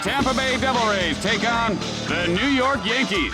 Tampa Bay Devil Rays take on the New York Yankees.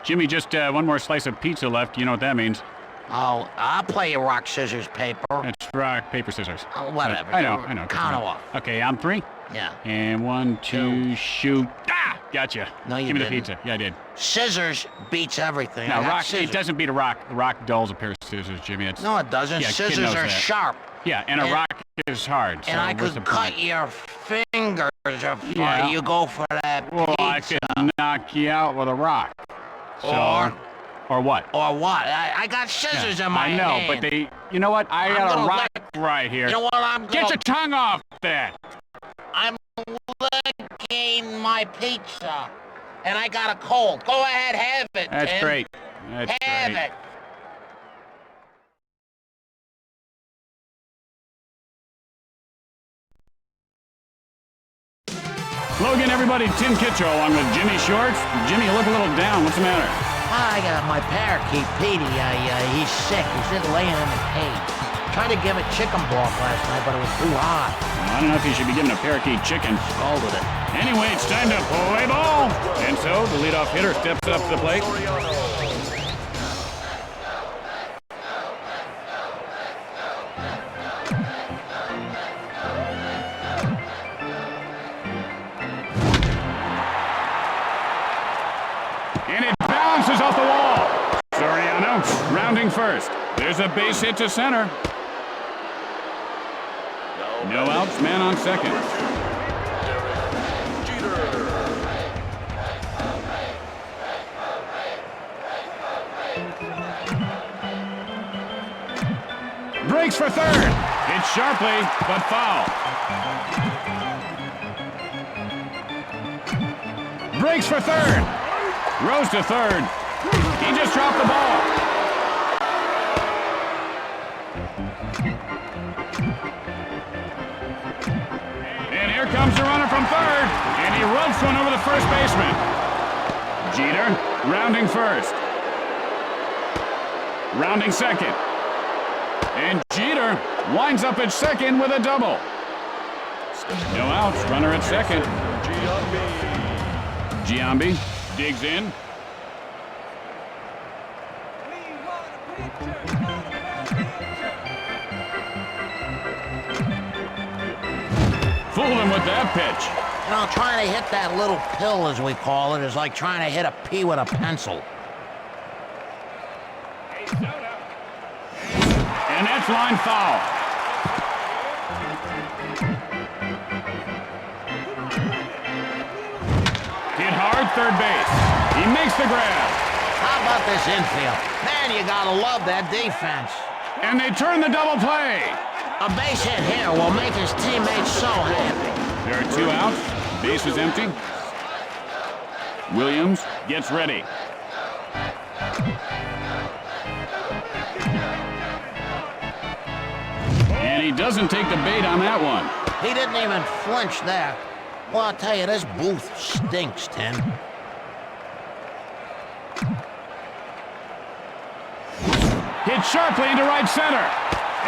Jimmy, just one more slice of pizza left. You know what that means. Oh, I'll play rock, scissors, paper. It's rock, paper, scissors. Whatever. I know. Count off. Okay, on 3? Yeah. And 1, 2, shoot. Ah! Gotcha. No, you Give me didn't. the pizza. Yeah, I did. Scissors beats everything. No, rock, scissors. it doesn't beat a rock. A rock dulls a pair of scissors, Jimmy. It's, No, it doesn't. Yeah, kid Scissors knows are that. sharp. Yeah, and a rock is hard. So And I what's the could cut point? your fingers if Yeah. you go for that Well, pizza. I could knock you out with a rock. So, or what? Or what? I got scissors in my I know, hand. but they... You know what? I I'm got a gonna rock right here. You know what? I'm Get your tongue off that! I'm licking my pizza. And I got a cold. Go ahead, have it. That's Tim. great. That's Have great. it. Logan, everybody, Tim Kitchell along with Jimmy Shorts. Jimmy, you look a little down. What's the matter? I got my parakeet, Petey. He's sick. He's just laying in the cage. Tried to give it chicken broth last night, but it was too hot. Well, I don't know if you should be giving a parakeet chicken. Scalded it. Anyway, it's time to play ball. And so the leadoff hitter steps up to the plate. And it bounces off the wall. Soriano rounding first. There's a base hit to center. No outs, man on second. Breaks for third. Hits sharply, but foul. Breaks for third. Rose to third. He just dropped the ball. And here comes the runner from third. And he rubs one over the first baseman. Jeter rounding first. Rounding second. And Jeter winds up at second with a double. No outs, runner at second. Giambi digs in. Fooled him with that pitch. You know, trying to hit that little pill, as we call it, is like trying to hit a pea with a pencil. And that's line foul. Hit hard, third base. He makes the grab. How about this infield? Man, you gotta love that defense. And they turn the double play. A base hit here will make his teammates so happy. There are 2 outs. Base is empty. Williams gets ready. And he doesn't take the bait on that one. He didn't even flinch there. Well, I'll tell you, this booth stinks, Tim. Hit sharply into right center.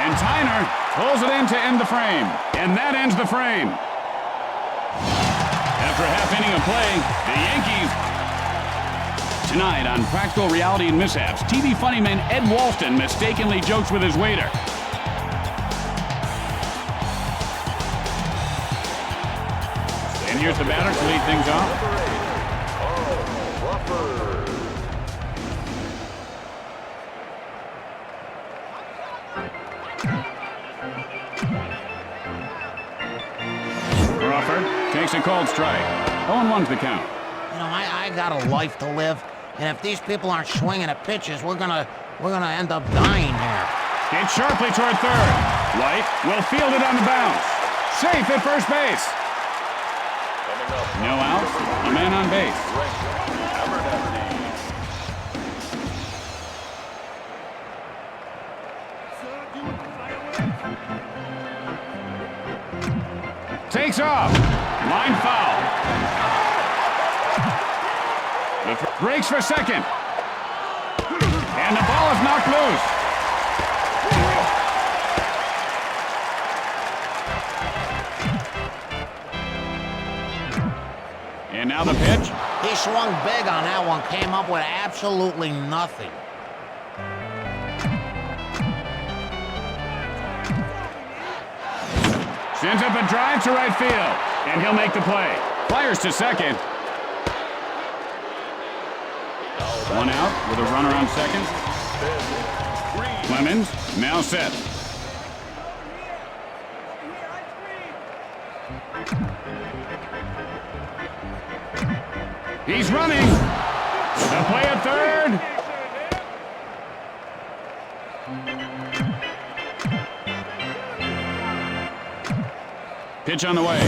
And Tyner pulls it in to end the frame. And that ends the frame. After a half inning of play, the Yankees. Tonight on Practical Reality and Mishaps, TV funny man Ed Walston mistakenly jokes with his waiter. And here's the batter to lead things off. Crawford takes a cold strike. 0-1's the count. You know, I got a life to live, and if these people aren't swinging at pitches, we're gonna end up dying here. Hit sharply toward third. White will field it on the bounce. Safe at first base. No outs, a man on base. Takes off. Line foul. Breaks for second. And the ball is knocked loose. And now the pitch. He swung big on that one, came up with absolutely nothing. Sends up a drive to right field, and he'll make the play. Fires to second. One out with a runner on second. Clemens now set. He's running. The play at third. Pitch on the way.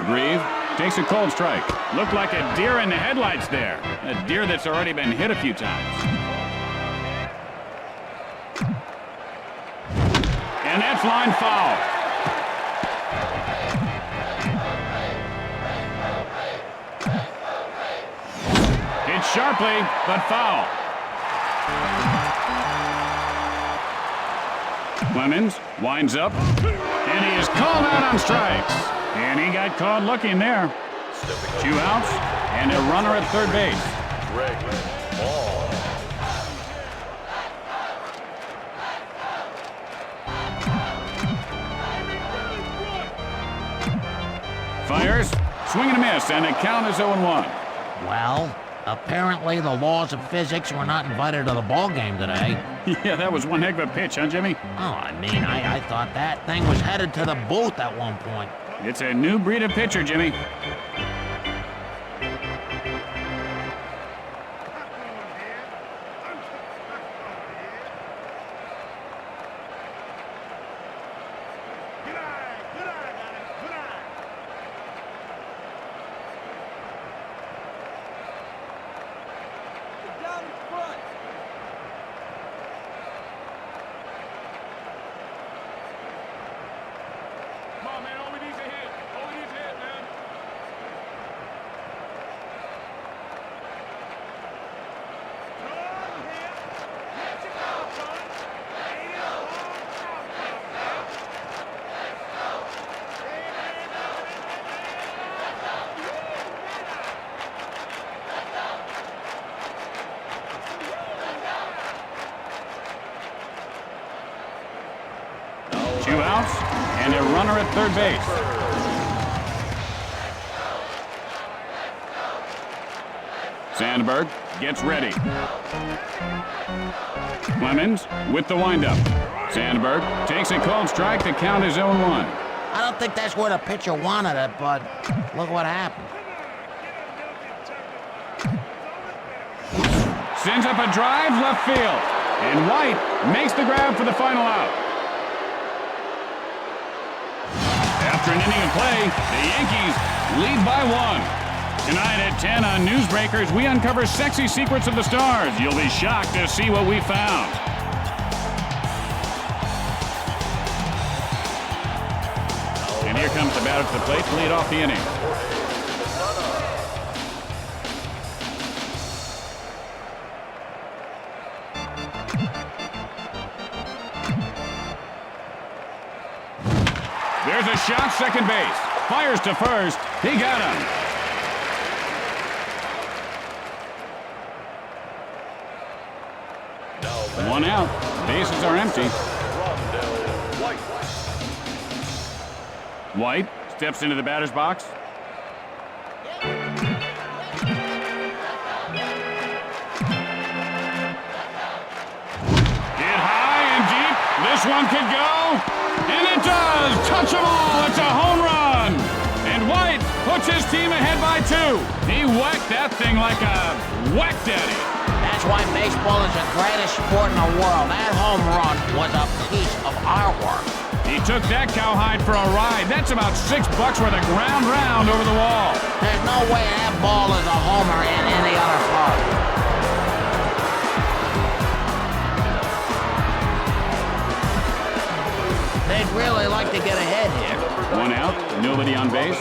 Grieve takes a cold strike. Looked like a deer in the headlights there. A deer that's already been hit a few times. And that's line foul. Hit sharply, but foul. Clemens winds up, and he is called out on strikes. And he got caught looking there. 2 outs, and a runner at third base. Fires, swing and a miss, and the count is 0-1. Well, apparently the laws of physics were not invited to the ball game today. Yeah, that was one heck of a pitch, huh, Jimmy? Oh, I mean, I thought that thing was headed to the booth at one point. It's a new breed of pitcher, Jimmy. And a runner at third base. Sandberg gets ready. Clemens with the windup. Sandberg takes a cold strike. The count is 0-1. I don't think that's where the pitcher wanted it, but look what happened. Sends up a drive left field. And White makes the grab for the final out. After an inning of play, the Yankees lead by 1. Tonight at 10 on Newsbreakers, we uncover sexy secrets of the stars. You'll be shocked to see what we found. And here comes the batter to the plate to lead off the inning. There's a shot, second base. Fires to first. He got him. One out. Bases are empty. White steps into the batter's box. Hit high and deep. This one could go. And it does! Touch them all! It's a home run! And White puts his team ahead by 2. He whacked that thing like a whack daddy. That's why baseball is the greatest sport in the world. That home run was a piece of artwork. He took that cowhide for a ride. That's about $6 worth of ground round over the wall. There's no way that ball is a homer in any other park. They'd really like to get ahead here. 1 out, nobody on base.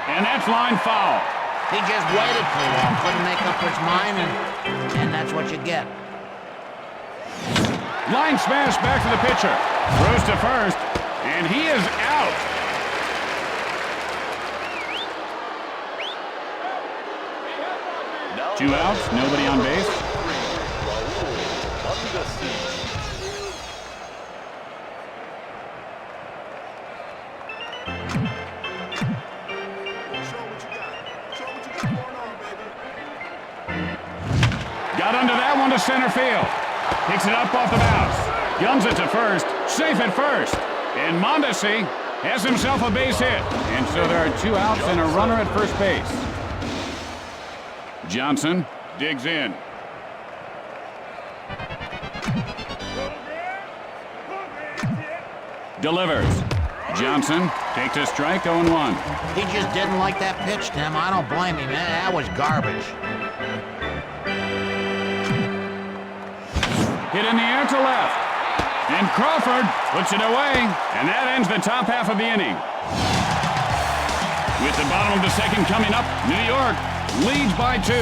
And that's line foul. He just waited too long, couldn't make up his mind, and that's what you get. Line smash back to the pitcher. Throws to first, and he is out. Two outs, nobody on base. Got under that one to center field. Picks it up off the bounce. Guns it to first. Safe at first. And Mondesi has himself a base hit. And so there are 2 outs and a runner at first base. Johnson digs in. Delivers. Johnson takes a strike, 0-1. He just didn't like that pitch, Tim. I don't blame him. That was garbage. Hit in the air to left. And Crawford puts it away. And that ends the top half of the inning. With the bottom of the second coming up, New York leads by 2.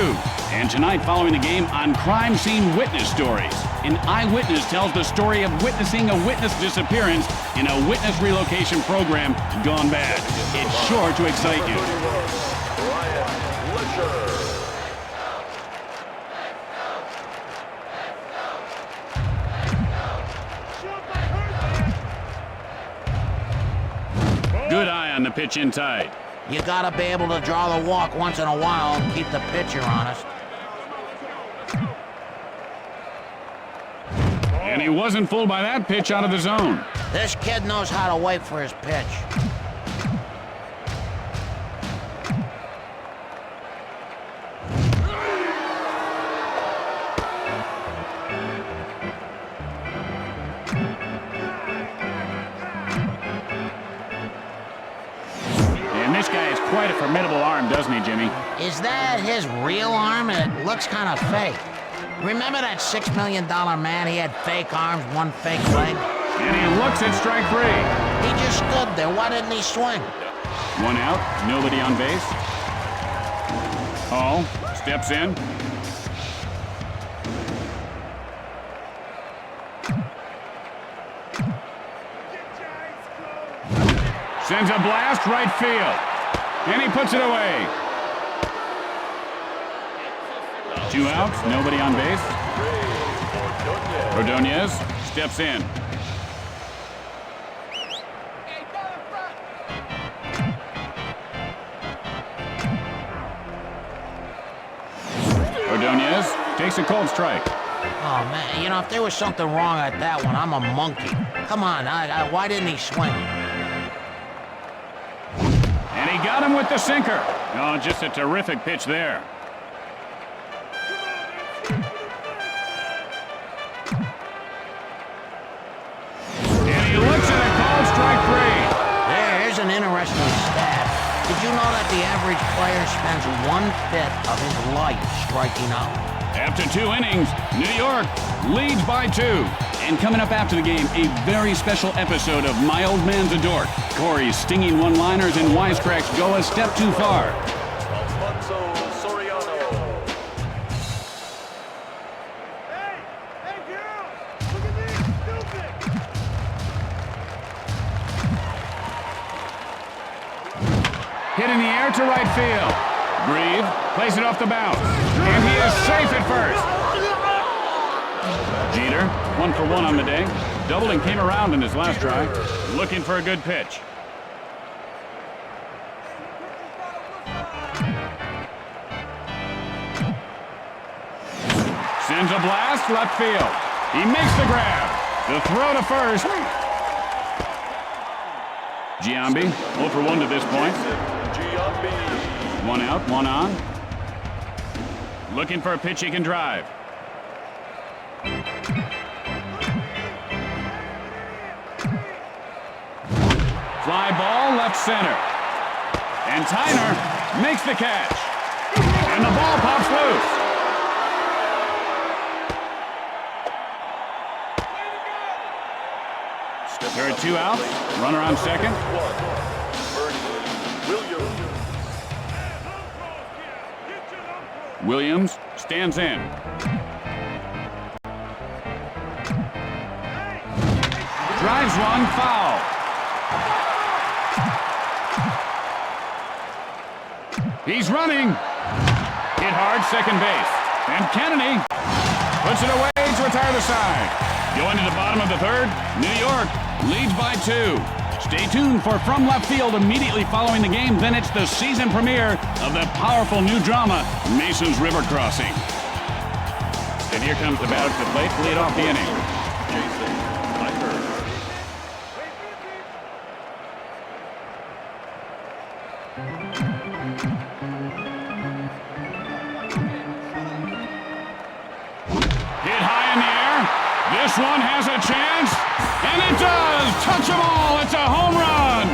And tonight, following the game, on Crime Scene Witness Stories. An eyewitness tells the story of witnessing a witness disappearance in a witness relocation program gone bad. It's sure to excite you. Good eye on the pitch inside. You gotta be able to draw the walk once in a while and keep the pitcher honest. And he wasn't fooled by that pitch out of the zone. This kid knows how to wait for his pitch. And this guy has quite a formidable arm, doesn't he, Jimmy? Is that his real arm? It looks kind of fake. Remember that $6 million man? He had fake arms, one fake leg. And he looks at strike 3. He just stood there. Why didn't he swing? 1 out, nobody on base. Hall steps in. Sends a blast right field. And he puts it away. 2 outs, nobody on base. Ordonez steps in. Ordonez takes a cold strike. Oh, man, you know, if there was something wrong at that one, I'm a monkey. Come on, why didn't he swing? And he got him with the sinker. Oh, just a terrific pitch there. And he looks at a called strike 3. There's an interesting stat. Did you know that the average player spends 1/5 of his life striking out? After 2 innings, New York leads by 2. And coming up after the game, a very special episode of My Old Man's a Dork. Corey's stinging one-liners and wisecracks go a step too far. Hit in the air to right field. Grieve plays it off the bounce. And he is safe at first. Jeter, 1 for 1 on the day. Doubled and came around in his last try. Looking for a good pitch. Sends a blast left field. He makes the grab. The throw to first. Giambi, 0 for 1 to this point. 1 out, 1 on. Looking for a pitch he can drive. Fly ball left center. And Tyner makes the catch. And the ball pops loose. There are 2 outs. Runner on second. Williams stands in. Drives one, foul. He's running. Hit hard, second base. And Kennedy puts it away to retire the side. Going to the bottom of the third, New York leads by 2. Stay tuned for From Left Field immediately following the game. Then it's the season premiere of the powerful new drama, Mason's River Crossing. And here comes the batter to the plate to lead off the inning. Hit high in the air. This one has a chance. And it does! Touch them all! It's a home run!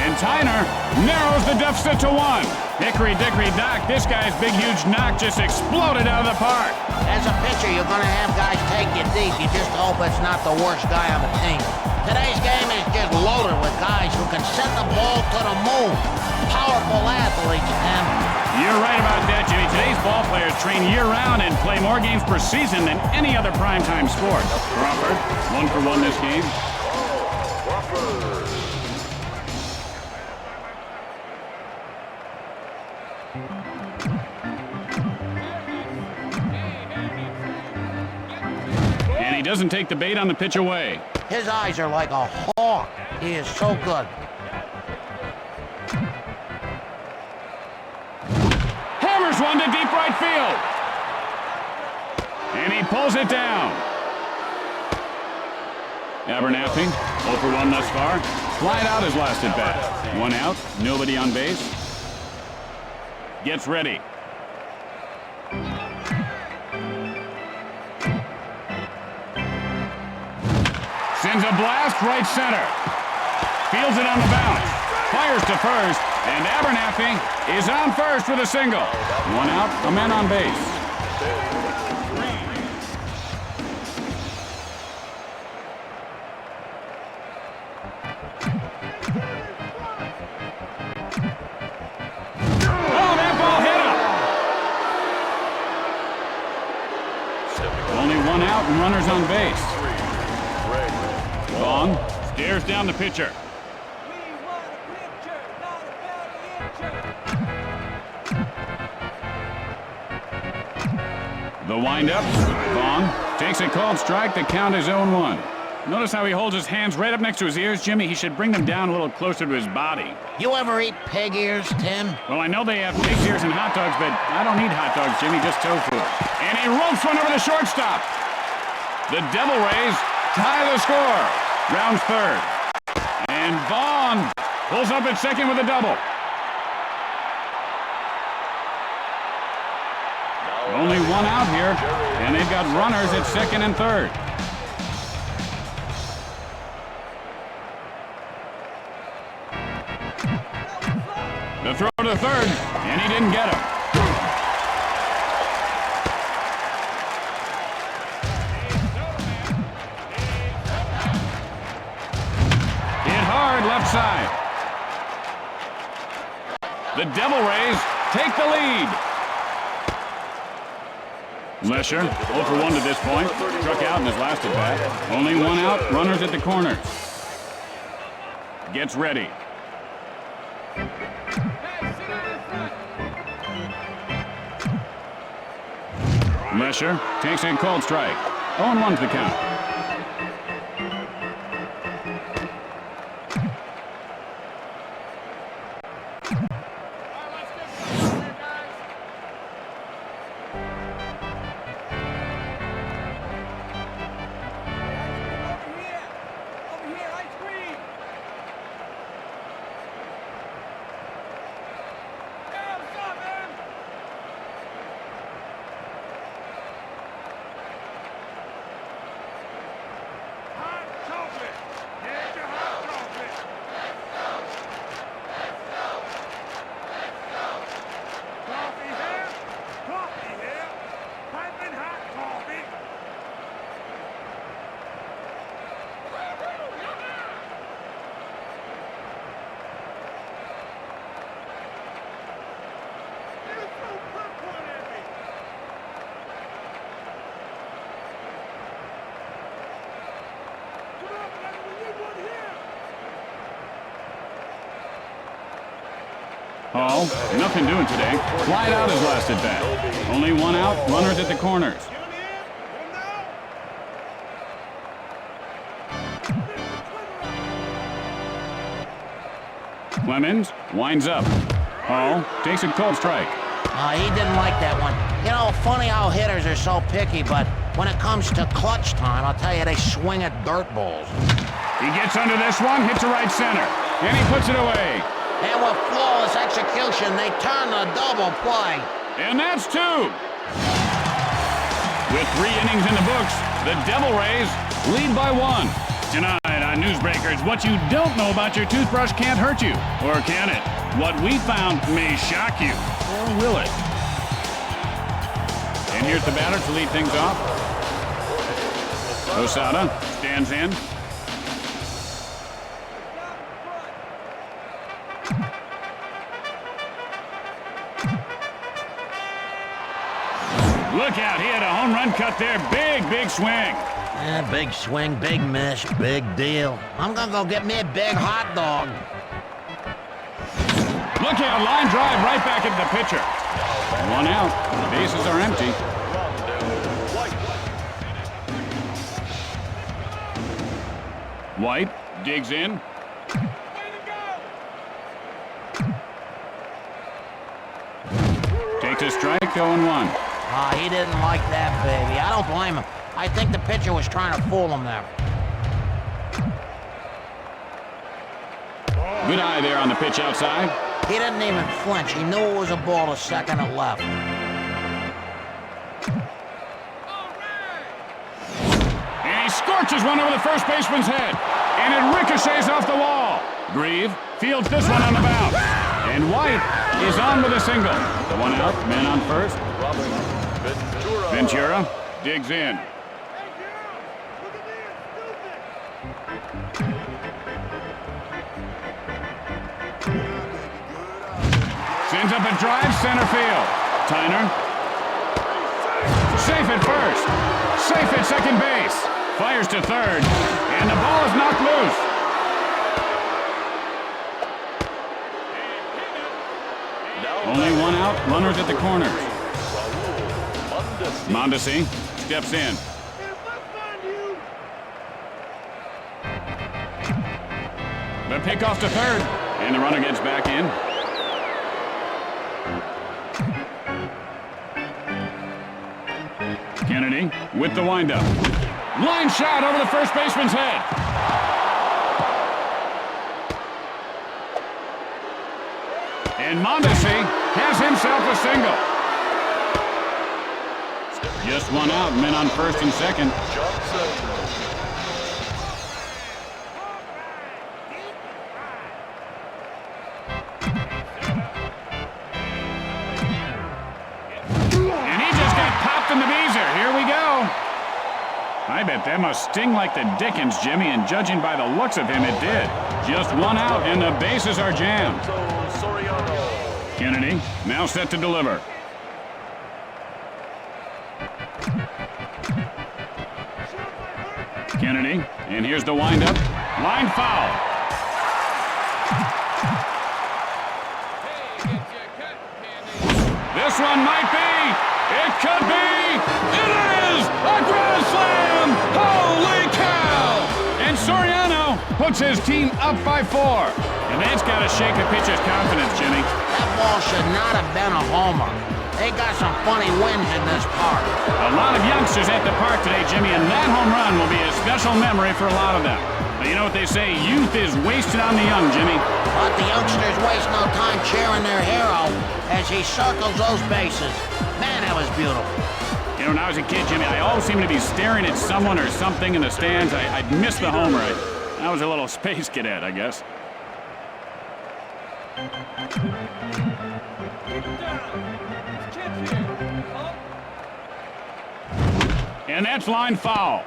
And Tyner narrows the deficit to 1. Hickory dickory dock, this guy's big huge knock just exploded out of the park. As a pitcher, you're going to have guys take you deep. You just hope it's not the worst guy on the team. Today's game is just loaded with guys who can send the ball to the moon. Powerful athletes, and you're right about that, Jimmy. Today's ball players train year-round and play more games per season than any other primetime sport. Crawford, 1 for 1 this game. And he doesn't take the bait on the pitch away. His eyes are like a hawk. He is so good. Hammers one to deep right field. And he pulls it down. Abernathy, 0 for 1 thus far. Flied out his last at bat. 1 out, nobody on base. Gets ready. Sends a blast right center. Fields it on the bounce. Fires to first, and Abernathy is on first with a single. 1 out, a man on base. Oh, that ball hit him! Only 1 out and runners on base. Vaughn stares down the pitcher. The windup. Vaughn takes a called strike. The count is 0-1. Notice how he holds his hands right up next to his ears, Jimmy. He should bring them down a little closer to his body. You ever eat pig ears, Tim? Well, I know they have pig's ears and hot dogs, but I don't eat hot dogs, Jimmy, just tofu. And he ropes one over the shortstop. The Devil Rays tie the score. Rounds third. And Vaughn pulls up at second with a double. Only 1 out here, and they've got runners at second and third. The throw to third, and he didn't get him. Hit hard left side. The Devil Rays take the lead. Lesher, 0 for 1 to this point. Struck out in his last at bat. Only 1 out, runners at the corners. Gets ready. Lesher takes a called strike. 0-1's the count. Oh, nothing doing today. Fly out his last at bat. Only one out, runners at the corners. Clemens winds up. Oh, takes a cold strike. He didn't like that one. You know, funny how hitters are so picky, but when it comes to clutch time, I'll tell you, they swing at dirt balls. He gets under this one, hits to right center, and he puts it away. And with flawless execution, they turn the double play. And that's two. With 3 innings in the books, the Devil Rays lead by 1. Tonight on Newsbreakers, what you don't know about your toothbrush can't hurt you. Or can it? What we found may shock you. Or will it? And here's the batter to lead things off. Osada stands in. Look out, he had a home run cut there. Big swing. Big swing, big miss, big deal. I'm gonna go get me a big hot dog. Look out, line drive right back at the pitcher. 1 out, the bases are empty. White digs in. Takes a strike, 0-1. He didn't like that, baby. I don't blame him. I think the pitcher was trying to fool him there. Good eye there on the pitch outside. He didn't even flinch. He knew it was a ball to second and left. And he scorches one over the first baseman's head. And it ricochets off the wall. Grieve fields this one on the bounce. And White is on with a single. The 1 out, man on first. Ventura digs in. Sends up a drive, center field. Tyner. Safe at first. Safe at second base. Fires to third. And the ball is knocked loose. Only 1 out, runners at the corners. Mondesi steps in. The pickoff to third, and the runner gets back in. Kennedy with the windup. Line shot over the first baseman's head. And Mondesi has himself a single. Just 1 out, men on first and second. And he just got popped in the beezer. Here we go. I bet that must sting like the dickens, Jimmy, and judging by the looks of him, it did. Just 1 out, and the bases are jammed. Kennedy now set to deliver. Kennedy, and here's the windup. Line foul. This one might be. It could be. It is a grand slam. Holy cow! And Soriano puts his team up by 4. And that's got to shake a pitcher's confidence, Jimmy. That ball should not have been a homer. They got some funny winds in this park. A lot of youngsters at the park today, Jimmy, and that home run will be a special memory for a lot of them. But you know what they say, youth is wasted on the young, Jimmy. But the youngsters waste no time cheering their hero as he circles those bases. Man, that was beautiful. You know, when I was a kid, Jimmy, I always seemed to be staring at someone or something in the stands. I'd miss the homer. I was a little space cadet, I guess. And that's line foul.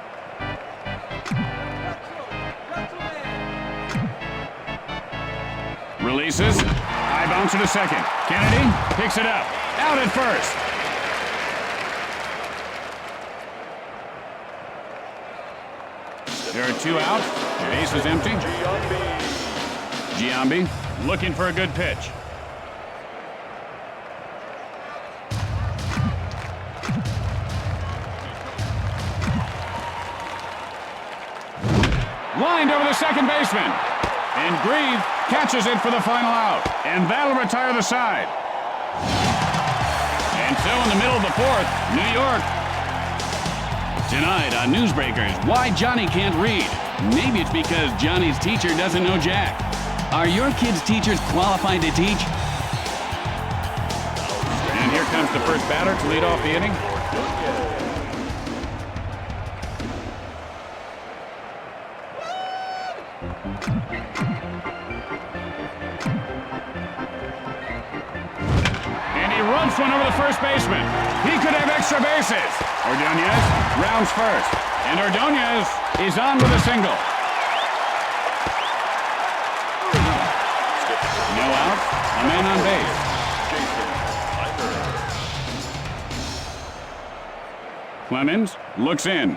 Releases. High bouncer to second. Kennedy picks it up. Out at first. There are 2 out. The base is empty. Giambi looking for a good pitch. lined over the second baseman. And Grieve catches it for the final out. And that'll retire the side. And so in the middle of the fourth, New York. Tonight on Newsbreakers, why Johnny can't read. Maybe it's because Johnny's teacher doesn't know Jack. Are your kids' teachers qualified to teach? And here comes the first batter to lead off the inning. And he runs one over the first baseman. He could have extra bases. Ordonez rounds first. And Ordonez is on with a single. No out, a man on base. Clemens looks in.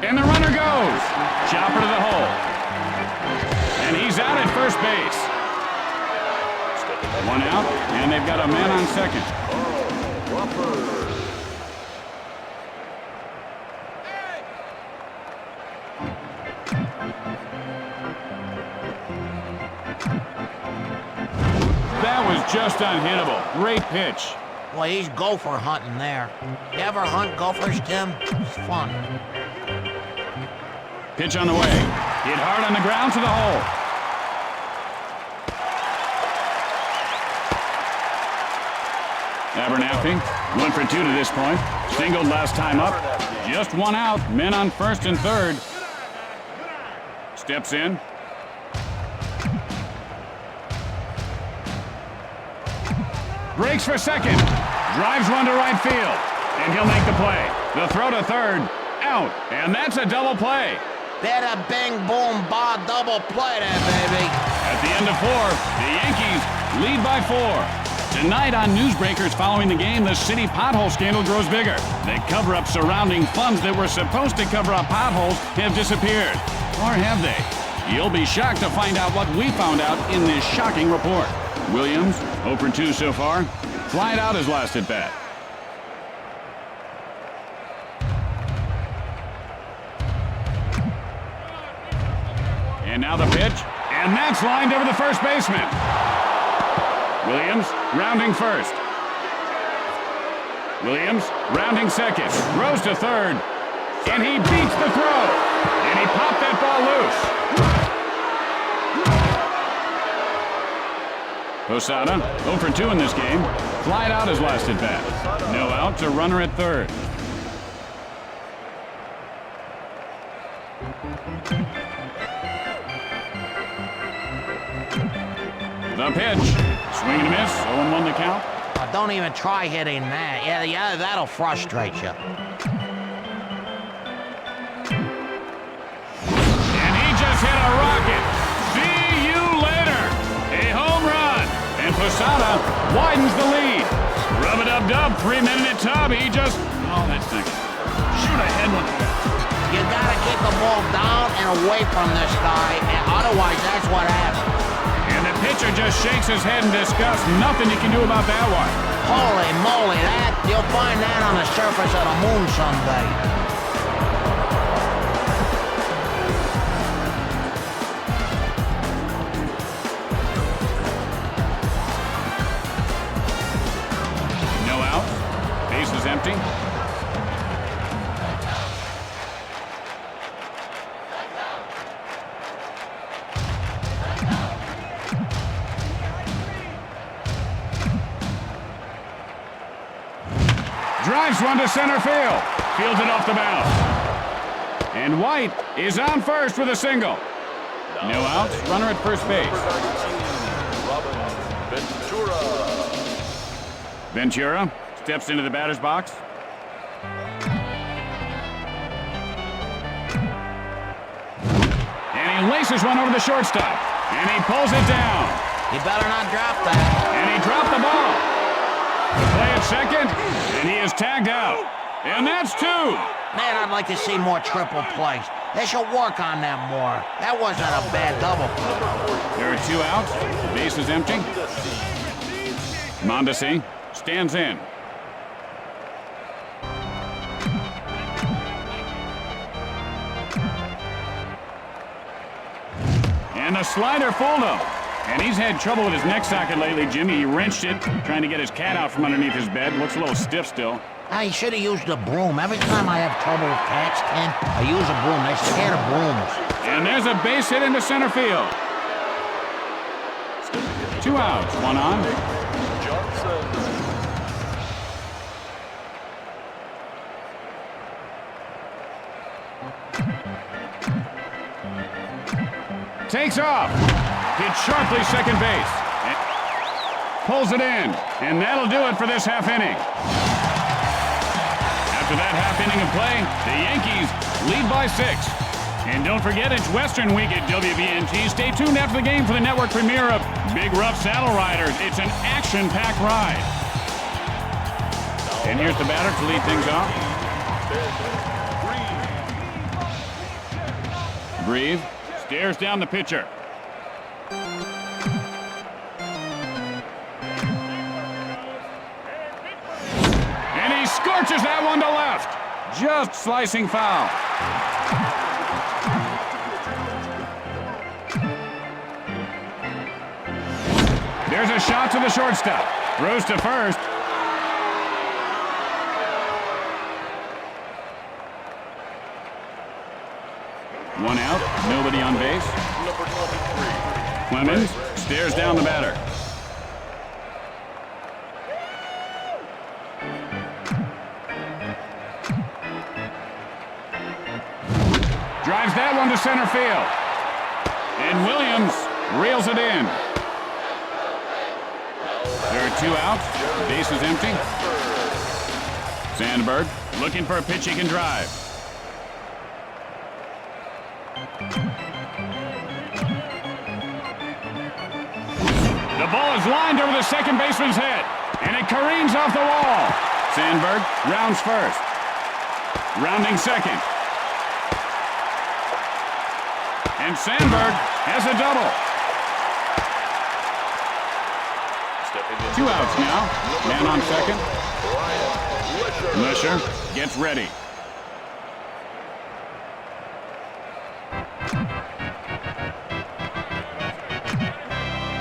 And the runner goes. Chopper to the hole. And he's out at first base. One out, and they've got a man on second. That was just unhittable. Great pitch. Well, he's gopher hunting there. You ever hunt gophers, Tim? It's fun. Pitch on the way. Hit hard on the ground to the hole. Abernathy, 1 for 2 to this point. Singled last time up. Just one out. Men on first and third. Steps in. Breaks for second. Drives one to right field. And he'll make the play. The throw to third. Out. And that's a double play. Bada bing boom ba double play there, baby. At the end of 4, the Yankees lead by 4. Tonight on Newsbreakers following the game, the city pothole scandal grows bigger. The cover-up surrounding funds that were supposed to cover up potholes have disappeared. Or have they? You'll be shocked to find out what we found out in this shocking report. Williams, 0 for 2 so far. Flied out his last at bat. And now the pitch. And that's lined over the first baseman. Williams rounding first. Williams rounding second. Throws to third. And he beats the throw. And he popped that ball loose. Posada, 0 for 2 in this game. Flied out his last at bat. No outs, a runner at third. The pitch. Swing and a miss. 0-1 the count. Oh, don't even try hitting that. Yeah, that'll frustrate you. And he just hit a rocket. See you later. A home run. And Posada widens the lead. Rub it up, dub. 3-minute tub. He just... Oh, that stinks. Shoot ahead one. You gotta keep the ball down and away from this guy, and otherwise that's what happens. And the pitcher just shakes his head in disgust. Nothing you can do about that one. Holy moly, you'll find that on the surface of the moon someday. No out. Base is empty. Drives one to center field. Fields it off the mound. And White is on first with a single. No outs. Runner at first base. Ventura steps into the batter's box. And he laces one over the shortstop. And he pulls it down. You better not drop that. And he dropped the ball. The play at second, and he is tagged out. And that's 2. Man, I'd like to see more triple plays. They should work on that more. That wasn't a bad double play. There are 2 outs. The base is empty. Mondesi stands in. And the slider fooled him. And he's had trouble with his neck socket lately, Jimmy. He wrenched it, trying to get his cat out from underneath his bed. Looks a little stiff still. I should have used a broom. Every time I have trouble with cats, Ken, I use a broom. They're scared of brooms. And there's a base hit into center field. 2 outs, 1 on. Takes off. Hits sharply second base. And pulls it in. And that'll do it for this half inning. After that half inning of play, the Yankees lead by 6. And don't forget, it's Western Week at WBNT. Stay tuned after the game for the network premiere of Big Rough Saddle Riders. It's an action-packed ride. And here's the batter to lead things off. Grieve stares down the pitcher. And he scorches that one to left. Just slicing foul. There's a shot to the shortstop. Throws to first. One out, nobody on base. Clemens stares down the batter. Drives that one to center field. And Williams reels it in. There are 2 outs. The base is empty. Sandberg looking for a pitch he can drive. The ball is lined over the second baseman's head, and it careens off the wall. Sandberg rounds first. Rounding second. And Sandberg has a double. 2 outs now. Man on second. Lesher gets ready.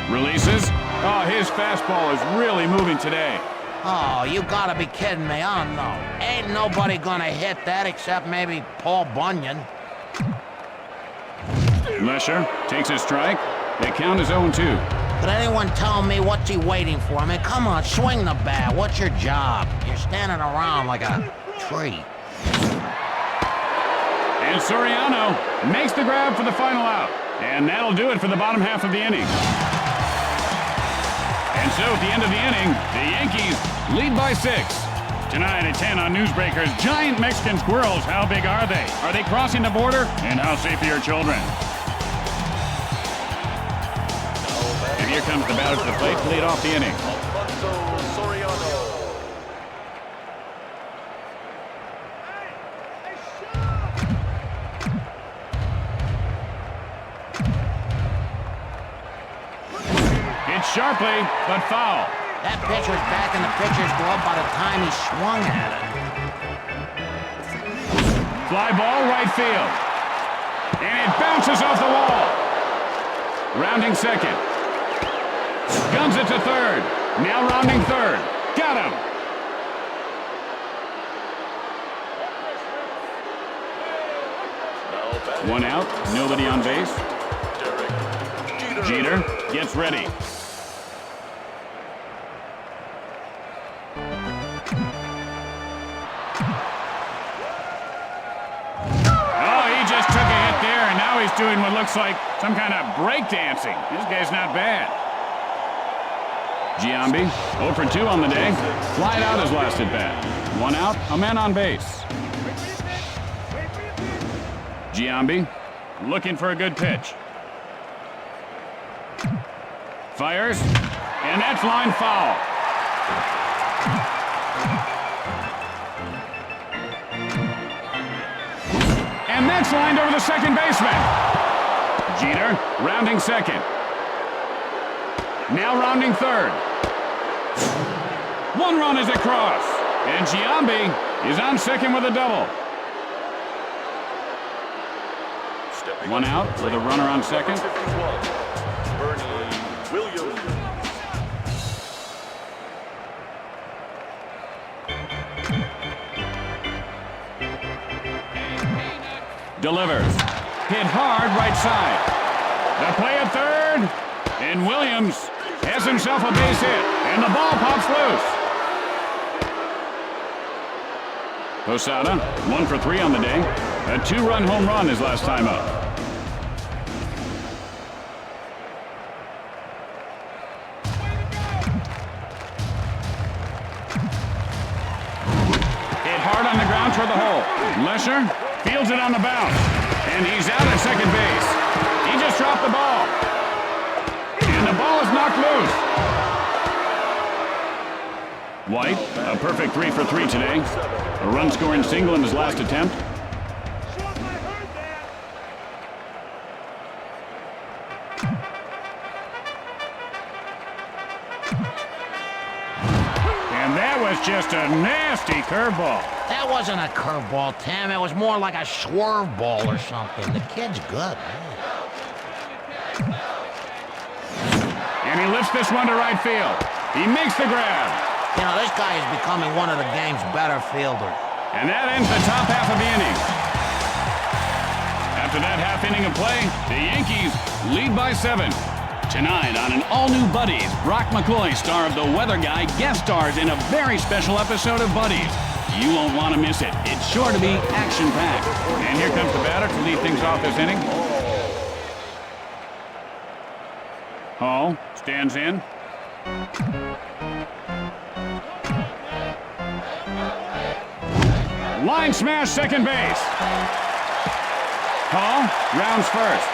Releases. Oh, his fastball is really moving today. Oh, you gotta be kidding me. Oh, no. Ain't nobody gonna hit that except maybe Paul Bunyan. Lesher takes a strike. The count is 0-2. Could anyone tell me what's he waiting for? I mean, come on, swing the bat. What's your job? You're standing around like a tree. And Soriano makes the grab for the final out. And that'll do it for the bottom half of the inning. And so at the end of the inning, the Yankees lead by 6. Tonight at 10 on Newsbreakers, giant Mexican squirrels. How big are they? Are they crossing the border? And how safe are your children? And here comes the batter to the plate to lead off the inning. Hits sharply, but foul. That pitch was back in the pitcher's glove by the time he swung at it. Fly ball right field. And it bounces off the wall. Rounding second. Guns it to third. Now rounding third. Got him. One out. Nobody on base. Jeter gets ready. He's doing what looks like some kind of breakdancing. This guy's not bad. Giambi, 0 for 2 on the day. Flied out his last at bat. 1 out, a man on base. Giambi, looking for a good pitch. Fires, and that's line foul. And that's lined over the second baseman. Jeter rounding second. Now rounding third. 1 run is across. And Giambi is on second with a double. One out with a runner on second. Delivers. Hit hard right side. The play at third. And Williams has himself a base hit. And the ball pops loose. Posada, 1 for 3 on the day. A 2-run home run his last time up. Hit hard on the ground toward the hole. Lesher fields it on the bounce. And he's out at second base. He just dropped the ball. And the ball is knocked loose. White, a perfect 3 for 3 today. A run-scoring single in his last attempt. And that was just a nasty curveball. That wasn't a curveball, Tim. It was more like a swerve ball or something. The kid's good. And he lifts this one to right field. He makes the grab. You know, this guy is becoming one of the game's better fielders. And that ends the top half of the inning. After that half inning of play, the Yankees lead by 7. Tonight on an all-new Buddies, Brock McCoy, star of The Weather Guy, guest stars in a very special episode of Buddies. You won't want to miss it. It's sure to be action-packed. And here comes the batter to lead things off this inning. Hall stands in. Line smash, second base. Hall rounds first.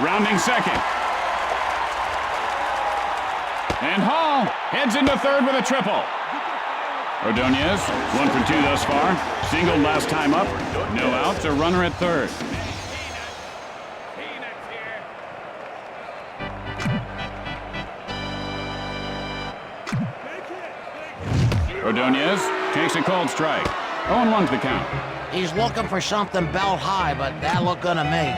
Rounding second. And Hall heads into third with a triple. Ordonez, 1 for 2 thus far. Singled last time up. No outs, a runner at third. Ordonez takes a cold strike. 0-1's the count. He's looking for something belt high, but that looked good to me.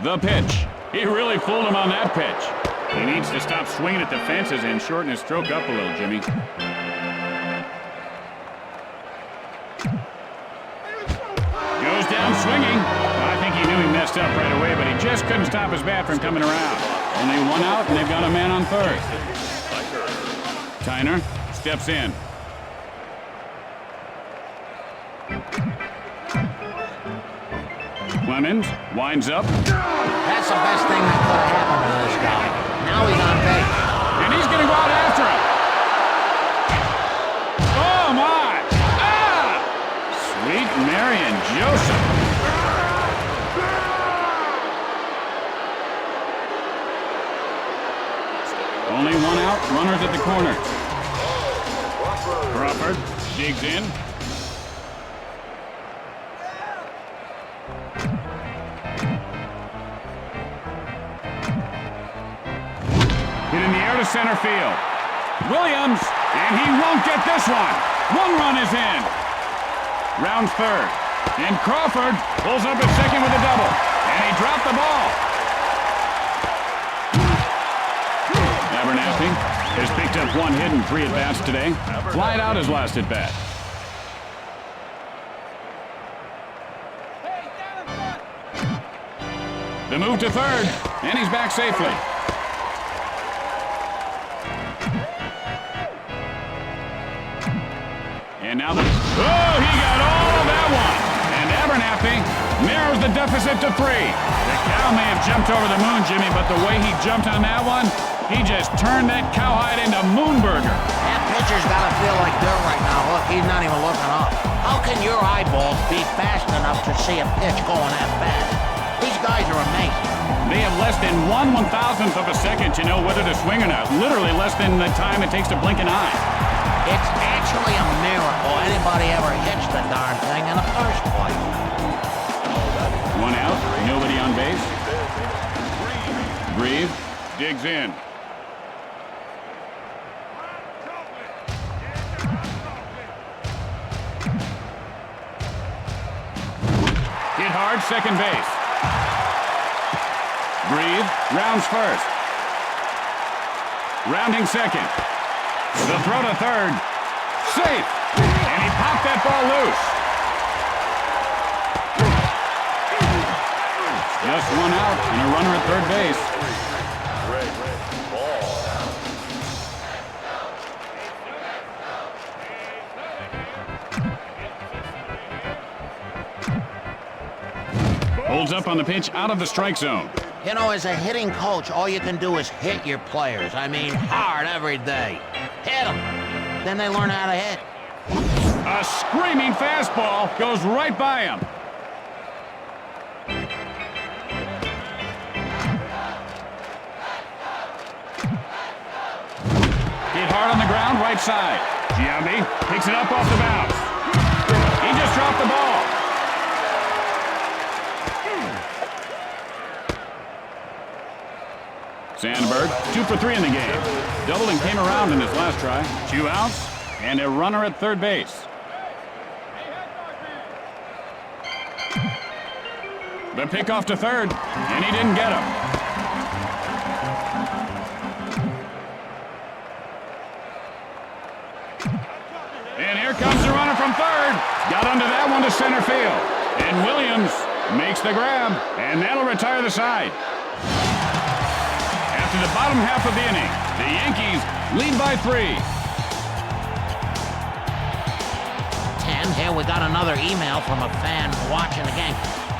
The pitch. He really fooled him on that pitch. He needs to stop swinging at the fences and shorten his stroke up a little, Jimmy. Goes down swinging. I think he knew he messed up right away, but he just couldn't stop his bat from coming around. Only 1 out, and they've got a man on third. Tyner steps in. Clemens winds up. That's the best thing that could have happened to this guy. Now he's on base. And he's going to go out after him. Oh, my. Ah! Sweet Marion Joseph. Only 1 out, runners at the corner. Crawford digs in. Hit in the air to center field. Williams, and he won't get this one. 1 run is in. Rounds third. And Crawford pulls up at second with a double. And he dropped the ball. Abernathy has picked up 1 hit and 3 at-bats today. Flied out his last at-bat. The move to third, and he's back safely. And now the... Oh, he got all of that one. And Abernathy narrows the deficit to 3. The cow may have jumped over the moon, Jimmy, but the way he jumped on that one, he just turned that cowhide into Moonburger. That pitcher's got to feel like dirt right now. Look, he's not even looking up. How can your eyeballs be fast enough to see a pitch going that fast? These guys are amazing. They have less than 1/1000th of a second to know whether to swing or not. Literally less than the time it takes to blink an eye. It's actually a miracle anybody ever hits the darn thing in the first place. 1 out, nobody on base. Grieve digs in. at second base. Breathe, rounds first. Rounding second. The throw to third. Safe. And he popped that ball loose. Just one out and a runner at third base. Holds up on the pitch out of the strike zone. You know, as a hitting coach, all you can do is hit your players. I mean, hard every day. Hit them. Then they learn how to hit. A screaming fastball goes right by him. Hit hard on the ground, right side. Giambi picks it up off the bounce. He just dropped the ball. Sandberg, 2 for 3 in the game. Doubled and came around in his last try. 2 outs and a runner at third base. The pick off to third, and he didn't get him. And here comes the runner from third. Got under that one to center field. And Williams makes the grab, and that'll retire the side. After the bottom half of the inning, the Yankees lead by 3. 10, here we got another email from a fan watching the game.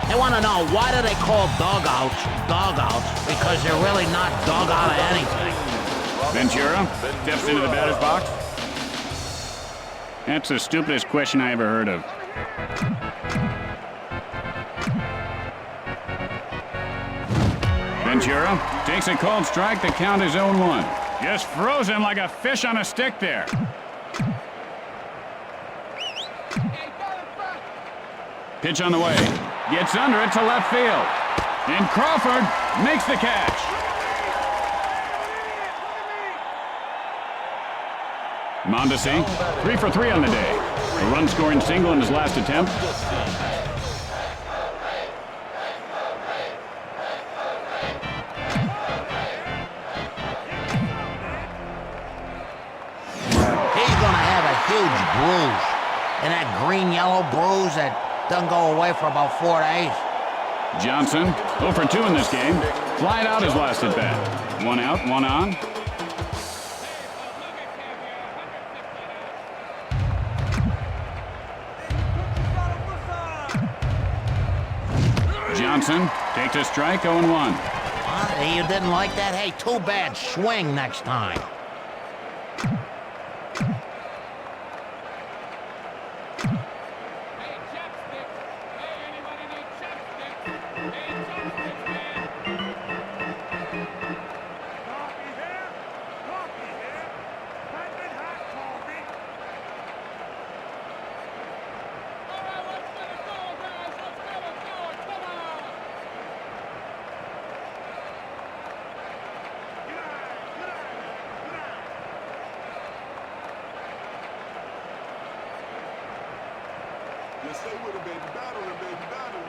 They want to know, why do they call dugouts dugouts? Because they're really not dug out of anything. Ventura steps into the batter's box. That's the stupidest question I ever heard of. Ventura takes a called strike. The count is 0-1. Just froze him like a fish on a stick there. Pitch on the way. Gets under it to left field. And Crawford makes the catch. Mondesi, 3 for 3 on the day. A run-scoring single in his last attempt. He's going to have a huge bruise. And that green-yellow bruise that doesn't go away for about 4 days. Johnson, 0 for 2 in this game. Flied out his last at-bat. 1 out, 1 on. Johnson takes a strike, 0-1. You didn't like that? Hey, too bad. Swing next time. Yes, stay with him, baby. Battle him, baby. Battle him.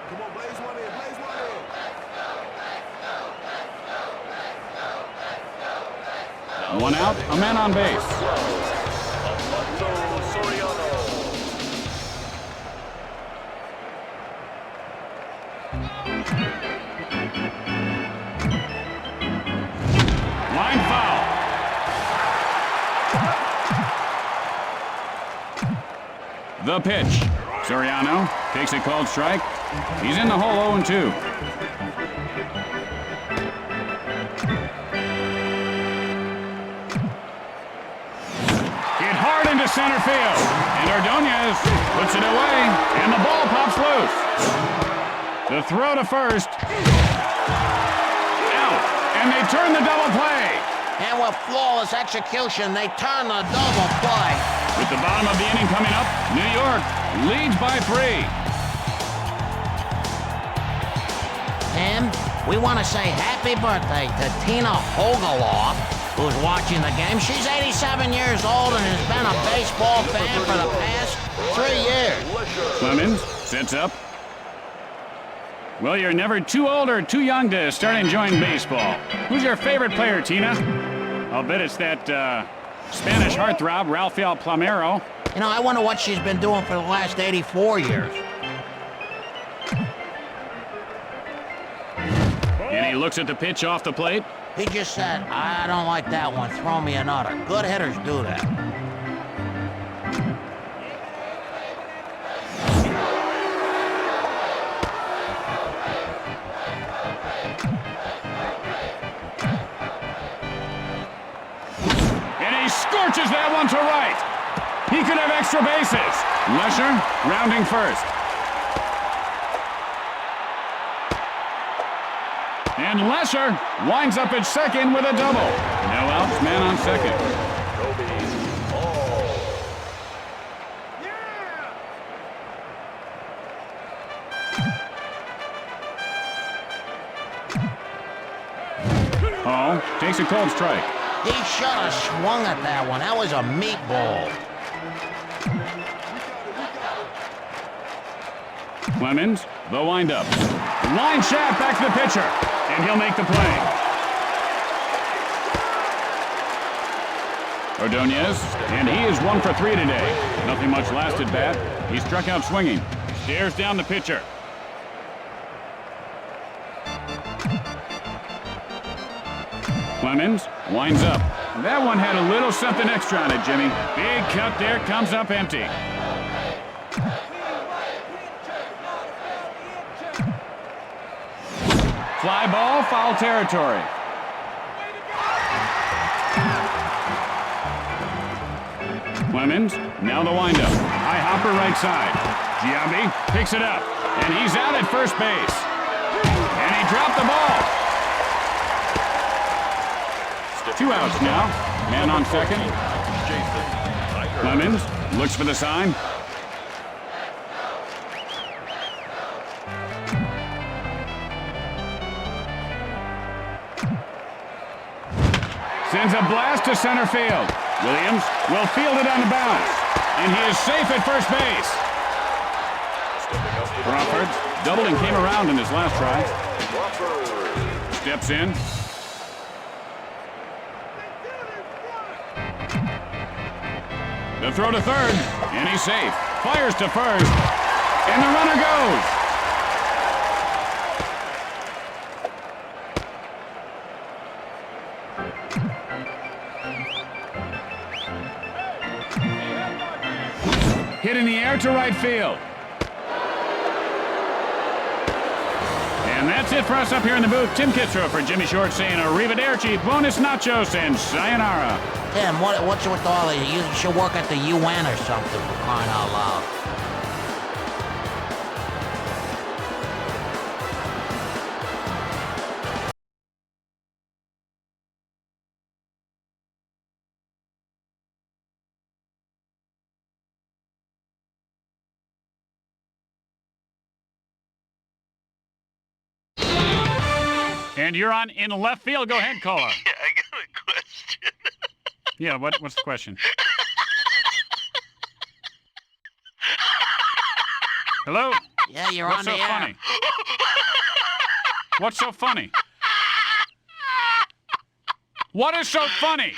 Come on, blaze one in. Blaze one in. 1 out, a man on base. Line foul. The pitch. Soriano takes a called strike. He's in the hole 0-2. Into center field, and Ordonez puts it away, and the ball pops loose. The throw to first, out, and they turn the double play. And with flawless execution, they turn the double play. With the bottom of the inning coming up, New York leads by 3. Tim, we want to say happy birthday to Tina Hogaloff, who's watching the game. She's 87 years old and has been a baseball fan for the past 3 years. Clemens sets up. Well, you're never too old or too young to start enjoying baseball. Who's your favorite player, Tina? I'll bet it's that Spanish heartthrob, Rafael Palmeiro. You know, I wonder what she's been doing for the last 84 years. And he looks at the pitch off the plate. He just said, I don't like that one, throw me another. Good hitters do that. And he scorches that one to right. He could have extra bases. Lesher rounding first. And Lesher winds up at second with a double. No outs, man on second. Hall takes a cold strike. He should have swung at that one. That was a meatball. Clemens, the windup. Line shot back to the pitcher, and he'll make the play. Ordonez, and he is 1 for 3 today. Nothing much lasted bat. He struck out swinging. Stares down the pitcher. Clemens winds up. That one had a little something extra on it, Jimmy. Big cut there, comes up empty. Fly ball, foul territory. Clemens, now the windup. High hopper right side. Giambi picks it up, and he's out at first base. And he dropped the ball. 2 outs now. Man on second. Clemens looks for the sign. Sends a blast to center field. Williams will field it on the bounce. And he is safe at first base. Crawford doubled and came around in his last try. Steps in. The throw to third, and he's safe. Fires to first, and the runner goes. Hit in the air to right field. And that's it for us up here in the booth. Tim Kitzrow for Jimmy Short saying arrivederci, bonus nachos, and sayonara. Tim, what's with all this? You should work at the UN or something, for crying out loud. And you're on in left field. Go ahead, caller. Yeah, I got a question. Yeah, what's the question? Hello? Yeah, you're What's on so the air. funny? What's so funny? What is so funny?